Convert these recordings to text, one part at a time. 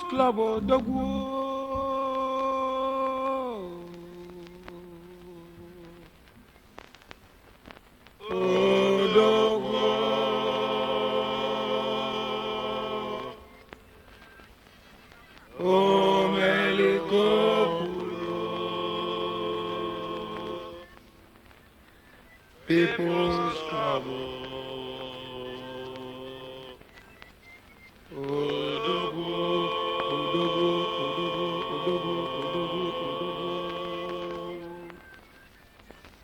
Club Odogwu. Odogwu. People's Club.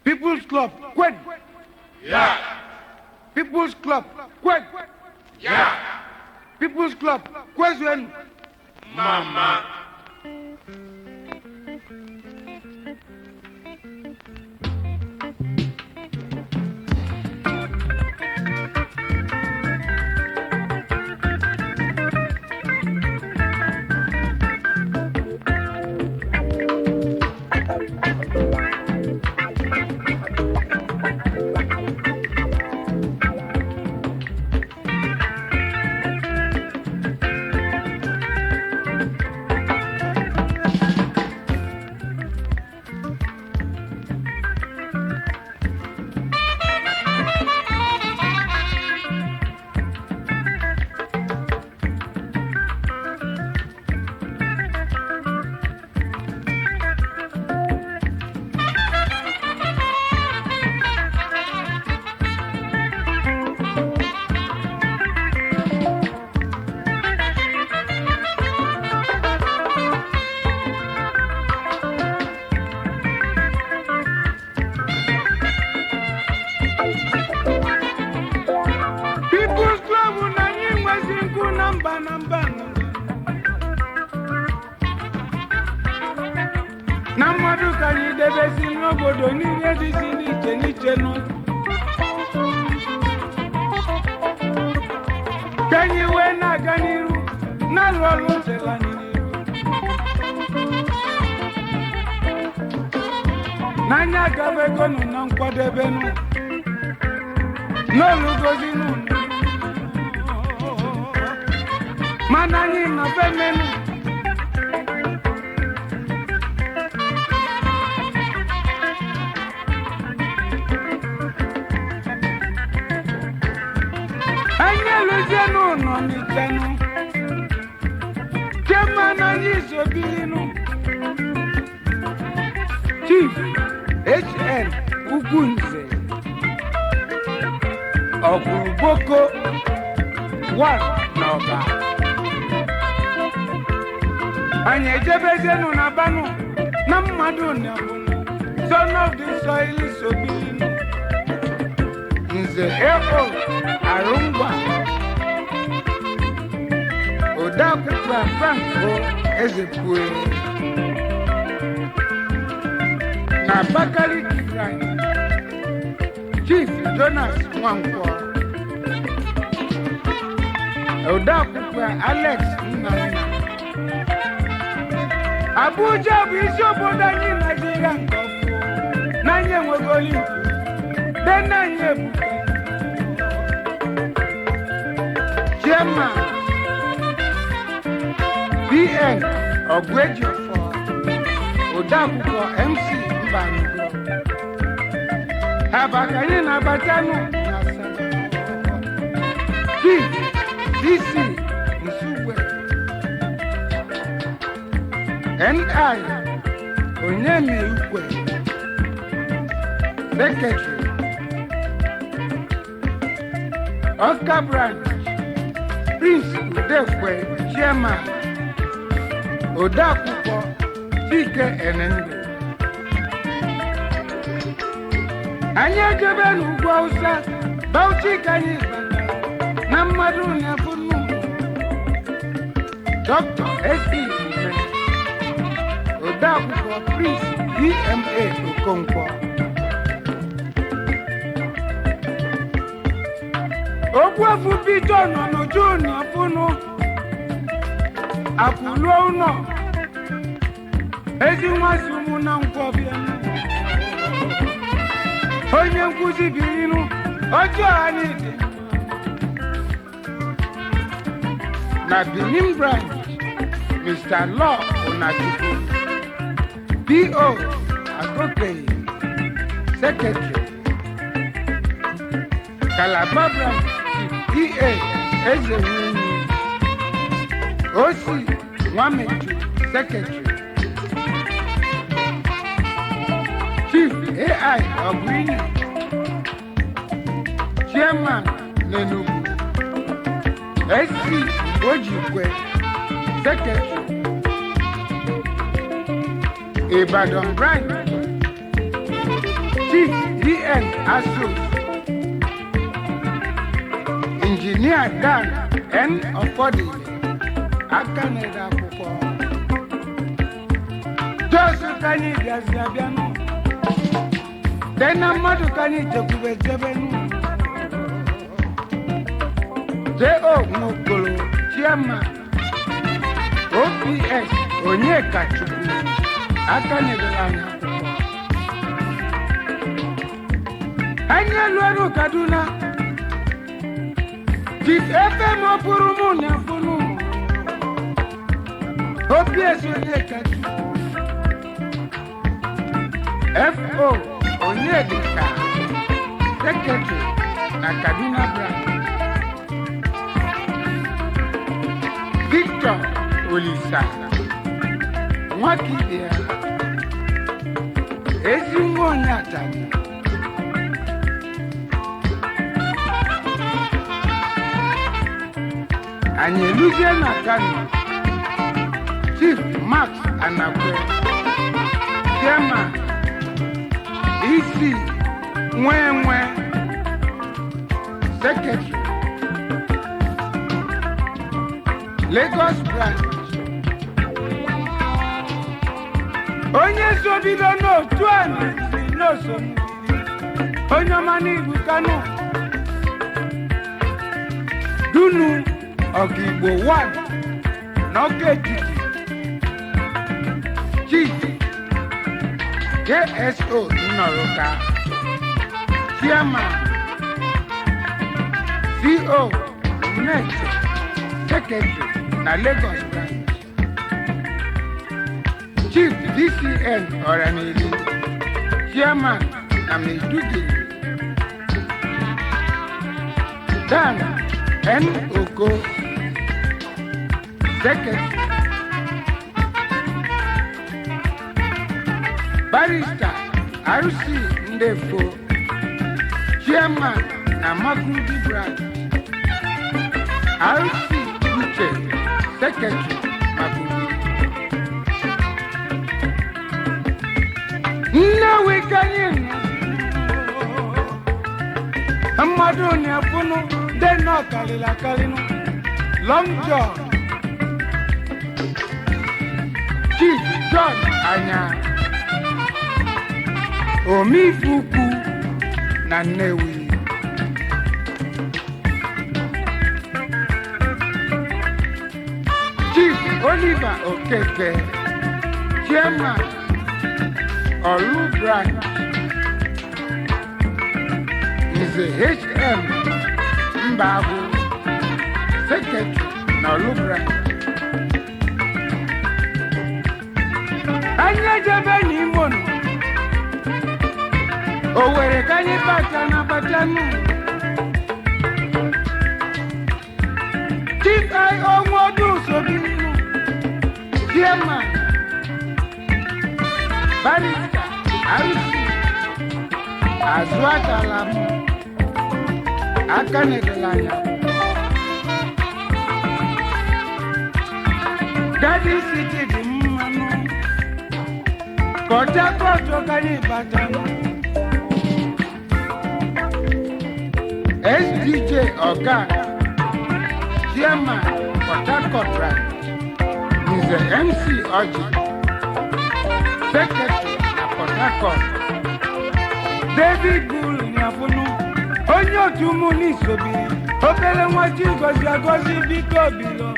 People's Club, Qued. Yeah. People's Club, Qued. Yeah. People's Club, question. Mama. Namadu kanyi debesi n'obodo niile dị si n'iche n'iche nọ. Kanyi wee na-aga n'iru na-alụ ọrụ nchere anyị n'iru. N'anya agabego nụ na nkwadebe nụ. N'olugozi nụ. Mana anyị nọ be menụ. Luciano no Nichano Kemana Yisobilino Chief HN Ugunze Oguboko One Noba Anye Jebezeno Nabano Namadu Nabuno Son of the soil Sobilino Nze Eo Arumba Odakwa Franco Ezekwe na Bakari Kifrani Chief Jonas Mwankwo Odakwa Alex Nnamna Abuja bụ isi obodo anyị Nigeria nkọfụ n'anya enwego Olimpo dị n'anya ebuka Chairman BN Ogwejofo Odakwukwo MC Mbanigo Abakanye na Batanu na DC Nsugbe NI Onyemi Ukwe Secretary Oscar Branch Prince Udekwe Chairman Odakwukwo Chike Enende anyị ejebe n'ugwu Hausa Bauchi ka anyị na mmadụ na-afụ nnukwu Dr. S.E. Ime Odakwukwo Prince DMA Okonkwo Ogbuefu Peter nọ n'uju n'afụnụ Akwụluo ụnọ ezi nwazi ụmụ na nkwọbịa onye nkuzi birinu ọjọọ anyị dị na Benin branch Mr. Law Onachukwu, P.O. Agokenye, Secretary, Calabar Branch Chief E.A. Ezenwunyi, O.C. Nwamechu, Secretary, Chief A.I. Ogwini, Chairman Lenugu, S.C. Ojikwe, Secretary, Ibadan Branch Chief E.N. Asus, Engineer Dan N. Ofodi, Akaneda Akwụkwọ, Jos Kanyi Gaziabianu, Dena Mmadụ Kanyi Jekwube Jebenu, J.O. Nwokolo, Chairman, OPS Onyeka Chukwu, Akaneda Akwụkwọ. Anyị eluelu Kaduna, Chief FM Opurumu Nyafunu, OPS Onyeka Chukwu, FO Onyedika, Secretary na Kaduna Branch, Victor Olisa, Nwakibia, Ezinwo Onyatani, anyị eluzie na Kano, Chief Max Anakwe, Chairman, EC Nwenwe, Secretary, Lagos Branch, onye sobido n'otu anyị si n'oso onye ọma n'Igbo Kano, Dunu Ogigbo 1 n'Ọka Etiti, Chief KSO Nnọrọka, Chairman, CO Net, Secretary na Lagos Branch, Chief DCN Oramili, Chairman na Maiduguri, Dan N. Oko, Secretary, Barrister RC Ndefo, Chairman na Makurdi Branch, RC Uche, Secretary, Makurdi. Nnewi Kanyi Amadu Nyafunu, Deno Kalila Kalinu, Long John, Chief John Anya, Omifuku na Nnewi, Chief Oliver Okeke, Chairman, Olu Branch, Nze HM Mbabu, Secretary na Olu Branch. Anyị ejebe n'Imo nụ, Owerri ka anyị bata nụ. Chief I.O. Nwodu Sobinu, Chairman, Barrister RC Azuatalamu, Akanedolanya, Daddy City di Mmanu, Port Harcourt Okani Batanu, SDJ Oga, Chairman, Port Harcourt Branch, Mr. MC Oji, Secretary na Port Harcourt, David Bull Nyafunu, onye otu ụmụ n'isobi, obere nwachi ngozi agozi biko bilo.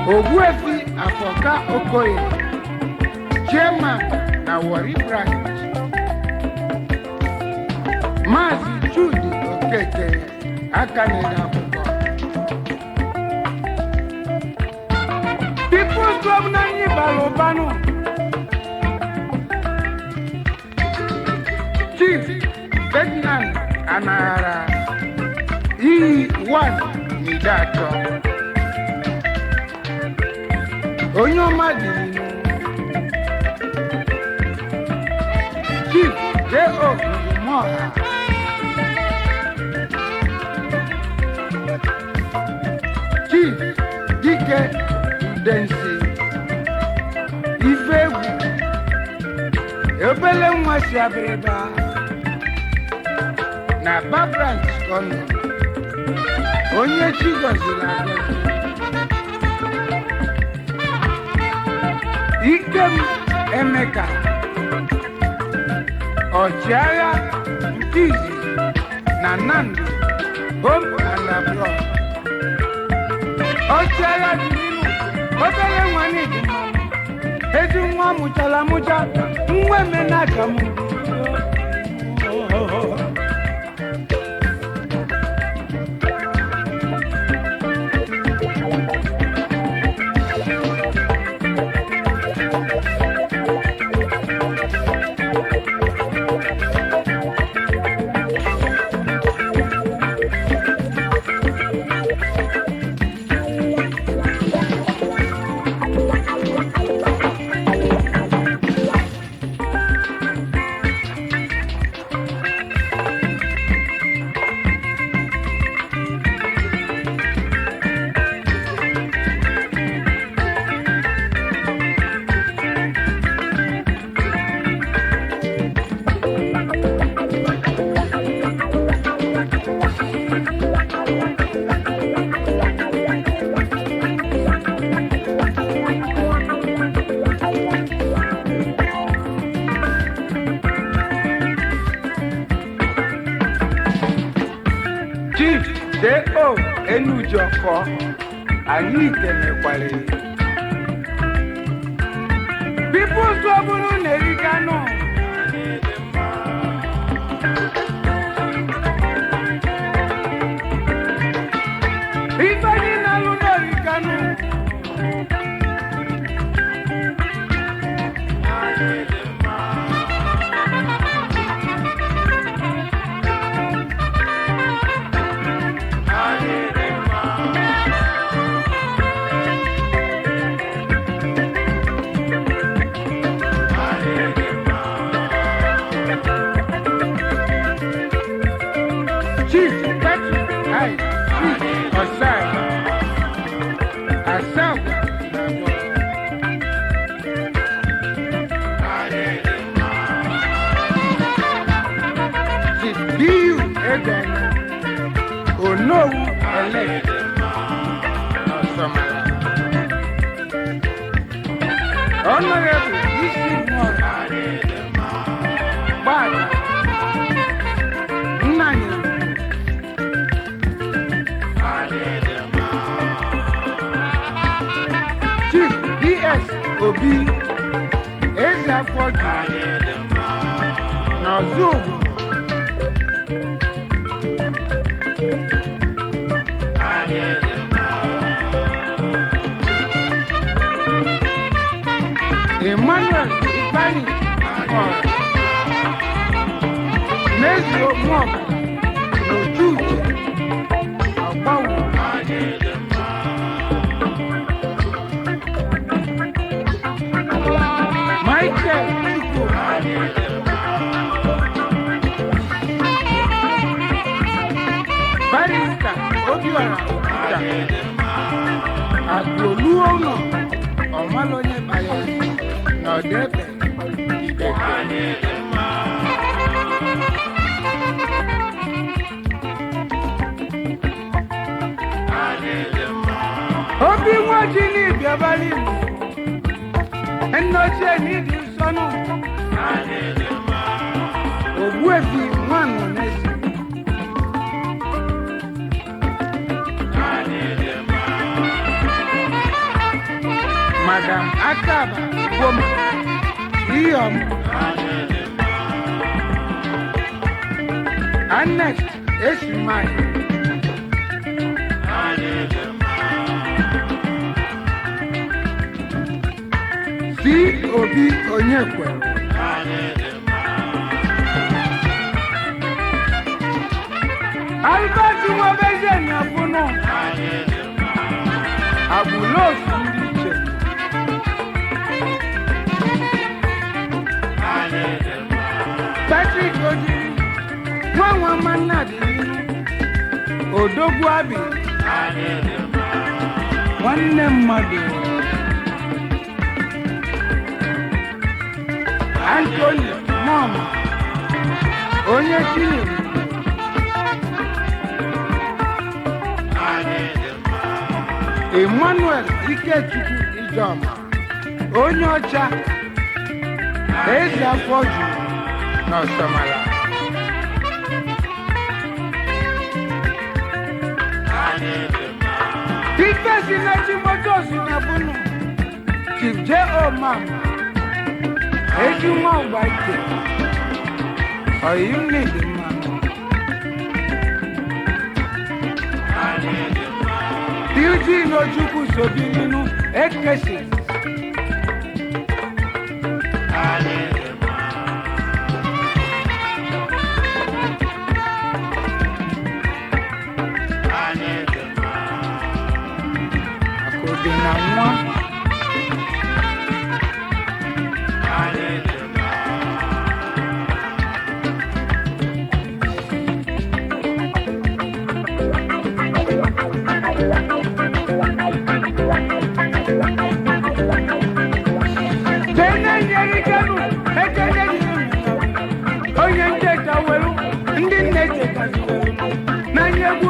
Ogbuefi Afoka Okoye, Chairman na Warri Branch, Maazị Chudi Okeke, aka na-ede akwụkwọ People's Club na anyị bara ụbanụ Chief Ferdinand Anaghara iyi 1 n'ide atọ onye ọma dịrị nụ Chief J.O. Moha Chief Dike Udensi Ife egwu obele nwa si abịrịba na Babrant ọnụ onye chi gọziri agọzi Ikem Emeka ọchịagha nke izizi na Nando home and abroad ọchịagha dị n'inu obere nwa n'ịdị mma ezi nwa mụchara amụcha nwa emenaja m Chief J.O. Enujọkọ anyị kelekwara People's Club na-eriga nọ ife anyị na-alụ na-eriga nọ Chief Osita Osadebe Chief B.U. Egon Onowu elect Ọsọmala Honorable Isi Nwọra Gbada Nnanya Chief D.S. Obi Ezeafọdụ n'Ọzụụgwụ Emmanuel Ifeanyi n'ezu Ụmụọka n'otu uche Ọgbawu Michael Chukwu Barrister Obiora Okuta Agoluono Ọmalonye Bayelsa n'Ọdebe Ibeke Obi nwaji n'Ibia Bali Enochie n'Idi Nsọnụ Ogbuefi Nwanụ Nesi Madam Akaba Goma Iyom Annex Esimai Obi Onyekwe Albert Nwabeze Nyafuno Abulos Ndiche Patrick Ojiri Nwa Manadi Odogwu Abi Nwanne mmadụ Anthony Mom Onye Chinyere Emmanuel Ikechukwu Ijoma Onye ọcha Eze afọ juru n'Ọsamala Dikpesi na Chimotosu na Bunu Chief J.O. Mama Eji nwa ọgba ike Oyim n'ịdị mma Eugene Ojukwu Sobilinu Ekesi Akode na nwa onye ncheta welu ndị nne chetaziwelu na nye egwu